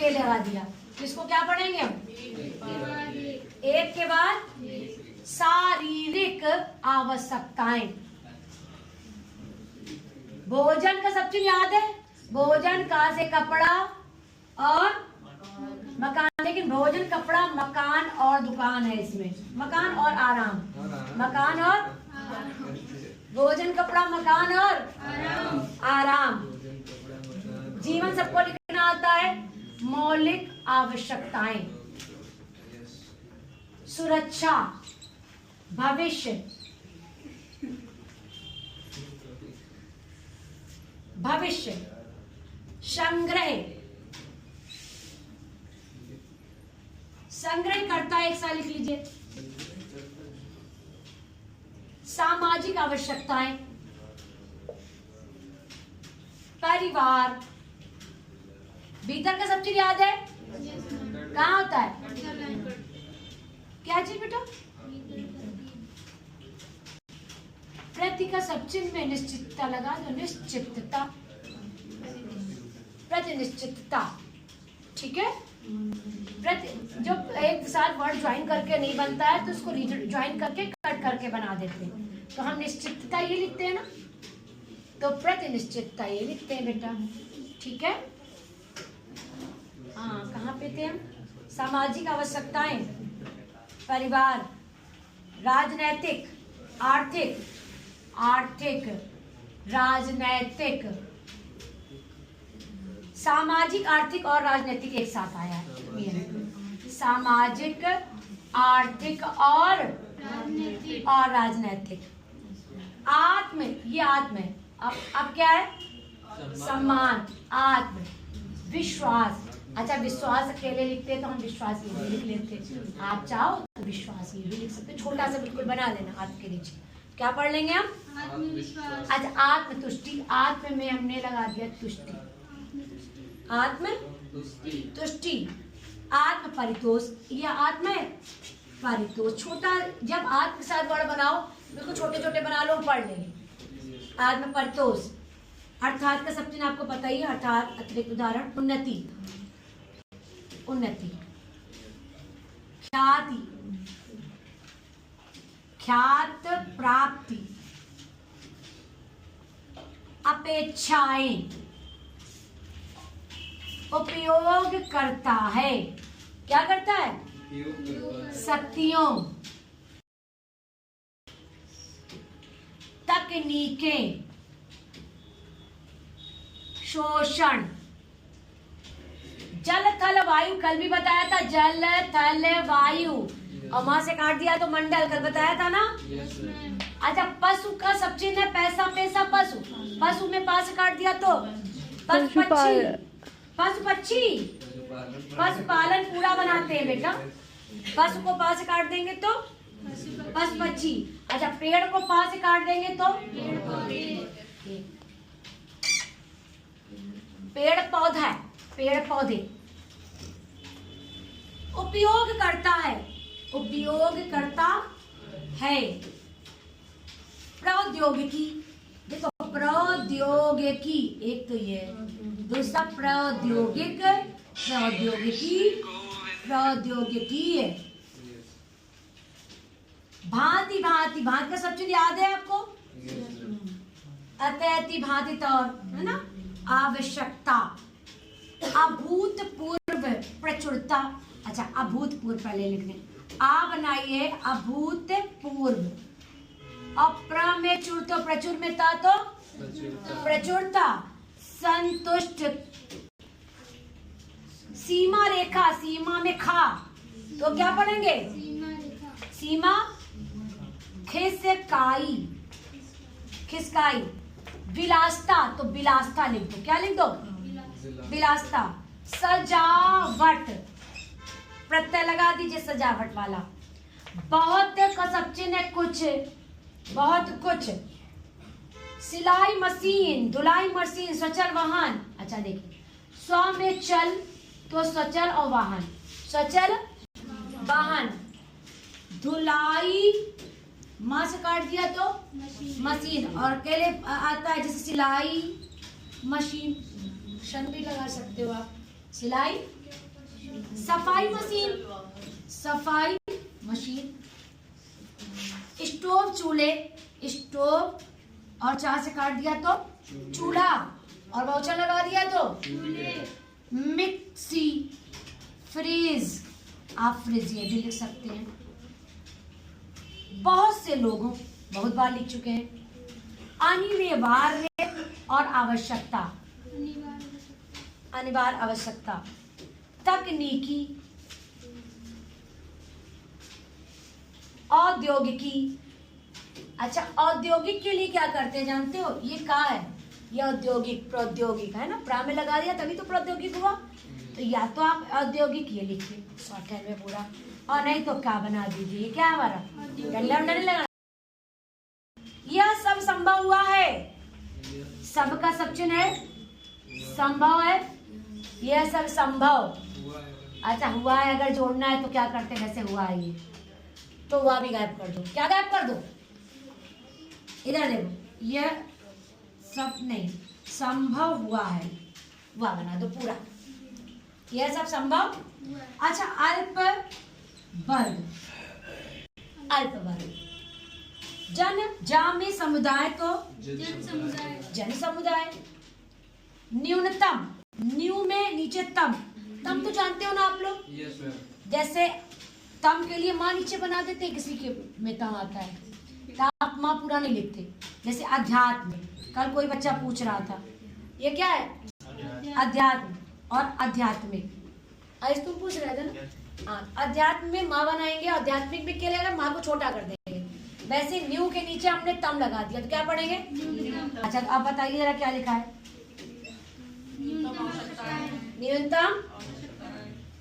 के लगा दिया, इसको क्या पढ़ेंगे हम? एक के बाद शारीरिक आवश्यकताएं। भोजन का सब चीज याद है, भोजन का से कपड़ा और मकान, लेकिन भोजन कपड़ा मकान और दुकान है इसमें, मकान और आराम, मकान और भोजन कपड़ा मकान और आराम। जीवन सबको लिखना आता है, मौलिक आवश्यकताएं, सुरक्षा, भविष्य, भविष्य, संग्रह, संग्रह करता है, एक साल लिख लीजिए। सामाजिक आवश्यकताएं, परिवार, भीतर का सब चीज याद है, कहाँ होता है, क्या चीज बेटा? प्रति का सब चीज में निश्चितता लगा दो, निश्चितता, प्रतिनिश्चितता, ठीक है। प्रति जो एक साथ वर्ड ज्वाइन करके नहीं बनता है तो उसको ज्वाइन करके कट करके बना देते हैं, तो हम निश्चितता ये लिखते हैं ना, तो प्रतिनिश्चितता ये लिखते हैं बेटा, ठीक है। हाँ, कहाँ पे थे हम? सामाजिक आवश्यकताएं, परिवार, राजनैतिक, आर्थिक, आर्थिक, राजनैतिक, सामाजिक, आर्थिक और राजनैतिक एक साथ आया है, सामाजिक, आर्थिक और राजनैतिक। आत्म, ये आत्म है, अब क्या है? सम्मान, आत्म, विश्वास। अच्छा, विश्वास अकेले लिखते हैं तो हम विश्वास ये भी लिख लेते हैं, आप चाहो तो विश्वास ये भी लिख सकते, छोटा सा बिल्कुल बना लेना हाथ के नीचे। क्या पढ़ लेंगे हम? आत्मविश्वास। अच्छा, आत्मतुष्टि, आत्म में हमने लगा दिया तुष्टि, आत्म तुष्टि, आत्म परितोष, ये आत्म है, परितोष छोटा, जब आत्म के साथ वर्ड बनाओ बिल्कुल छोटे छोटे बना लो, पढ़ लेंगे। आत्म परितोष, अर्थात का सब चीज आपको पता ही है, अर्थात अतिरिक्त उदाहरण, उन्नति, उन्नति, ख्याति, ख्यात प्राप्ति, अपेक्षाएं, उपयोग करता है, क्या करता है? शक्तियों, तकनीकें, शोषण, जल थल वायु, कल भी बताया था, जल थल वायु, और वहां से काट दिया तो मंडल, कल बताया था ना। अच्छा, पशु का सब चीज है, पैसा पैसा पशु, पशु में पास काट दिया तो पशु पक्षी, पशु पक्षी, पशुपालन पूरा बनाते हैं बेटा, पशु को पास काट देंगे तो पशु पक्षी। अच्छा, पेड़ को पास काट देंगे तो पेड़ पौधा, पेड़ पौधे। उपयोग करता है, उपयोग करता है, प्रौद्योगिकी, देखो प्रौद्योगिकी, एक तो ये, दूसरा प्रौद्योगिक, प्रौद्योगिकी, प्रौद्योगिकी है। भांति भांति, भांति का सब चीज याद है आपको, अत्यति भांति तौर, है ना। आवश्यकता, अभूतपूर्व प्रचुरता। अच्छा, अभूतपूर्व पहले लिखने, आ बनाइए अभूतपूर्व, और प्र में चुर तो प्रचुर में था तो प्रचुरता, संतुष्ट, सीमा रेखा, सीमा में खा तो क्या पढ़ेंगे? सीमा, खिसकाई, खिसकाई, विलासता तो विलासता लिख दो, क्या लिख दो? विलासता, सजावट, प्रत्यय लगा दीजिए सजावट वाला। बहुत का सब चीज है, कुछ, बहुत कुछ, सिलाई मशीन, धुलाई मशीन, स्वचल वाहन। अच्छा देखिए, स्व में चल तो स्वचल और वाहन, स्वचल वाहन, धुलाई माँ से काट दिया तो मशीन, और अकेले आता है जैसे सिलाई मशीन, शन भी लगा सकते हो आप, सिलाई, सफाई मशीन, सफाई मशीन, स्टोव चूल्हे, स्टोव और 4 से काट दिया तो चूल्हा, और वाउचर लगा दिया तो मिक्सी, फ्रिज, आप फ्रिज ये भी लिख सकते हैं। बहुत से लोगों बहुत बार लिख चुके हैं। अनिवार्य और आवश्यकता, अनिवार्य आवश्यकता, तकनीकी, औद्योगिकी। अच्छा, औद्योगिक के लिए क्या करते हैं जानते हो? ये क्या है? ये औद्योगिक, प्रौद्योगिक है ना, प्रा में लगा दिया तभी तो प्रौद्योगिक हुआ। तो या तो आप औद्योगिक ये लिखिए शॉर्ट हैंड में पूरा, और नहीं तो क्या बना दीजिए, क्या हमारा नहीं लगा। यह सब संभव हुआ है, सबका सब चिन्ह है, संभव है, यह सब संभव। अच्छा, हुआ है अगर जोड़ना है तो क्या करते हैं? वैसे हुआ है ये, तो हुआ भी गायब कर दो। क्या गायब कर दो? इधर देखो, यह सब नहीं, संभव हुआ है, हुआ बना दो पूरा, यह सब संभव। अच्छा, अल्प वर्ग, अल्प वर्ग, जन, जा में समुदाय तो जन समुदाय, जन समुदाय। न्यूनतम, न्यू में नीचे तम, तम तो जानते हो ना आप लोग? जैसे तम के लिए माँ नीचे बना देते, किसी के में तम आता है, आप माँ पूरा नहीं लिखते। जैसे अध्यात्म, कल कोई बच्चा पूछ रहा था, ये क्या है? अध्यात्म और आध्यात्मिक, आज तुम पूछ रहे थे ना। अध्यात्म में माँ बनाएंगे, आध्यात्मिक में क्या लगेगा? माँ को छोटा कर देंगे। वैसे न्यू के नीचे हमने तम लगा दिया तो क्या पढ़ेंगे? अच्छा, तो आप बताइए जरा क्या लिखा है? न्यूनतम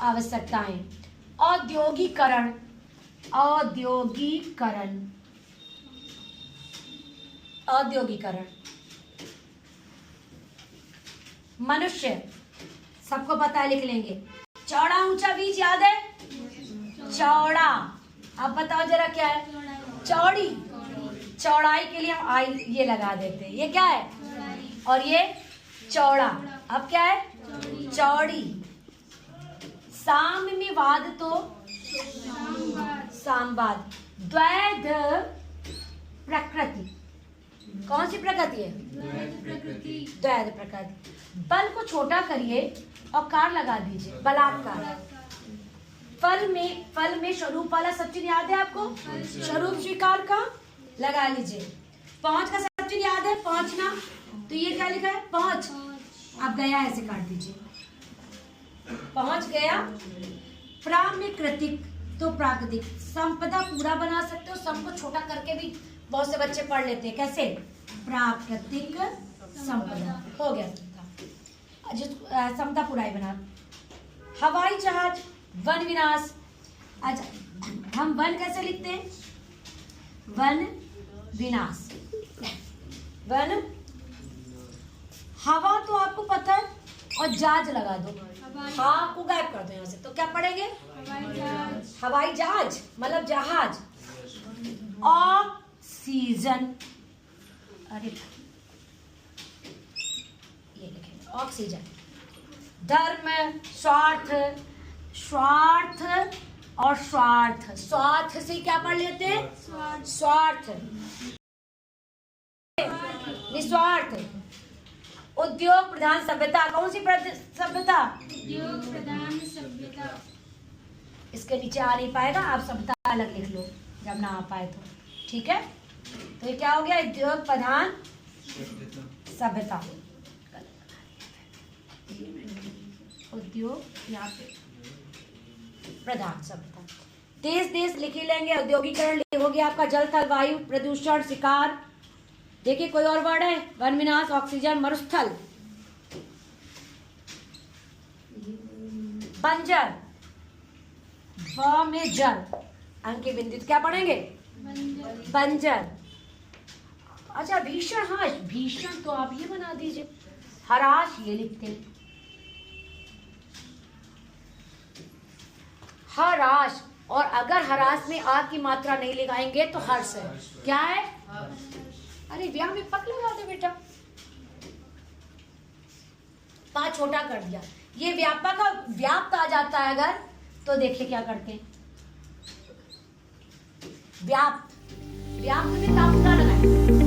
आवश्यकताएं। औद्योगिकरण, औद्योगिकरण, औद्योगिकरण। मनुष्य, सबको पता है, लिख लेंगे। चौड़ा ऊंचा बीज याद है? चौड़ा, अब बताओ जरा क्या है? चौड़ी, चौड़ाई के लिए हम आई ये लगा देते हैं, ये क्या है? और ये चौड़ा, अब क्या है? चौड़ी। साम्यवाद तो सामवाद। द्वैध प्रकृति, कौन सी प्रकृति है? द्वैध प्रकृति। बल को छोटा करिए और कार लगा दीजिए, बलात्कार। फल में स्वरूप वाला सब चीज याद है आपको? स्वरूप स्वीकार का लगा लीजिए। पहुंच का सब चीज याद है? पहुंचना, तो ये क्या लिखा है? पहुंच। अब गया ऐसे काट दीजिए, पहुंच गया। प्राकृतिक तो प्राकृतिक, संपदा पूरा बना सकते हो, सबको छोटा करके भी बहुत से बच्चे पढ़ लेते हैं। कैसे? प्राकृतिक संपदा, हो गया समता पूरा ही बना। हवाई जहाज, वन विनाश। अच्छा, हम वन कैसे लिखते हैं? वन विनाश, वन। हवा तो आपको पता है, और जहाज लगा दो, हाँ को गायब कर दो यहाँ से, तो क्या पढ़ेंगे? हवाई जहाज मतलब जहाज। ऑक्सीजन, अरे ये लिखेंगे ऑक्सीजन। धर्म, स्वार्थ, स्वार्थ और स्वार्थ, स्वार्थ से क्या पढ़ लेते हैं? स्वार्थ, निस्वार्थ। उद्योग प्रधान सभ्यता, कौन सी सभ्यता? उद्योग प्रधान सभ्यता। इसके नीचे आ नहीं पाएगा, आप सभ्यता अलग लिख लो जब ना आ पाए तो, ठीक है? तो ये क्या हो गया? उद्योग प्रधान सभ्यता। उद्योग यहाँ पे प्रधान सभ्यता। देश देश लिख ही लेंगे। औद्योगिकरण हो गया आपका, जल थल वायु प्रदूषण, शिकार। देखिए कोई और वर्ड है? वन विनाश, ऑक्सीजन, मरुस्थल, बंजर, ब में जल, अंक की बिंदु, क्या पढ़ेंगे? बंजर। अच्छा, भीषण, हाँ भीषण तो आप ये बना दीजिए। हराश ये लिखते हैं, हराश। और अगर हराश में आ की मात्रा नहीं लगाएंगे तो हर्ष है। क्या है? अरे व्याह में पक लगा दे बेटा, पा छोटा कर दिया। ये व्यापक और व्याप्त आ जाता है अगर, तो देखिए क्या करते हैं। व्याप्त, व्याप्त में तापुना लगाए,